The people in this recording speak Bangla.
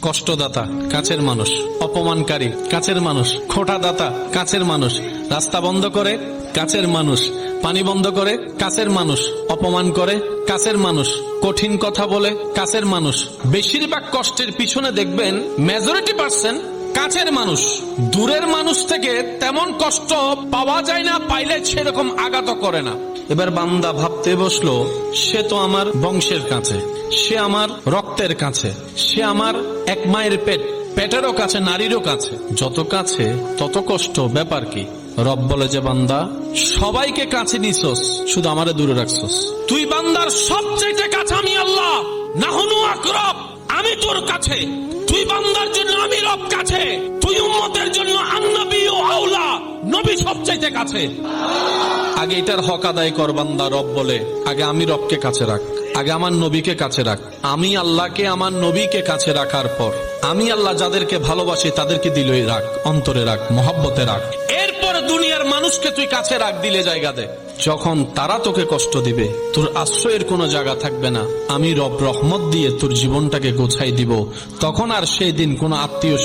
কষ্টদাতা কাছের মানুষ, অপমানকারী কাছের মানুষ, খোঁটাদাতা কাছের মানুষ, রাস্তা বন্ধ করে কাছের মানুষ, পানি বন্ধ করে কাছের মানুষ, অপমান করে কাছের মানুষ, কঠিন কথা বলে কাছের মানুষ। বেশিরভাগ কষ্টের পিছনে দেখবেন মেজরিটি পার্সেন্ট কাছের মানুষ। দূরের মানুষ থেকে তেমন কষ্ট পাওয়া যায় না, পাইলে সেরকম আঘাত করে না। এবার বান্দা ভাবতে বসলো, সে তো আমার বংশের কাছে, সে আমার রক্তের কাছে, সে আমার এক মায়ের পেটেরও কাছে, নারীরও কাছে। যত কাছে তত কষ্ট, ব্যাপার কি? রব বলে যে বান্দা সবাইকে কাছে নিছস, শুধু আমারে দূরে রাখছস। তুই বান্দার সবচেয়ে কাছে আমি আল্লাহ, নাহনু আকরাব, আমি তোর কাছে। তুই বান্দার জন্য আমি রব কাছে, তুই উম্মতের জন্য আন-নবী ও আওলা, নবী সবচেয়ে কাছে। আগে এটার হক আদায় কর বান্দা। রব বলে আগে আমি রবকে কাছে রাখ, আগে আমার নবীকে কাছে রাখ। আমি আল্লাহকে, আমার নবীকে কাছে রাখার পর আমি আল্লাহ যাদেরকে ভালোবাসি তাদেরকে দিলে রাখ, অন্তরে রাখ, মহব্বতে রাখ। এরপর দুনিয়ার মানুষকে তুই কাছে রাখ, দিলে জায়গা দে। যখন তারা তোকে কষ্ট দিবে, তোর আশ্রয়ের কোনো জায়গা থাকবে না, আমি রব রহমত দিয়ে তোর জীবনটাকে গোছাই দিব। তখন আর সেই দিন কোনো আত্মীয়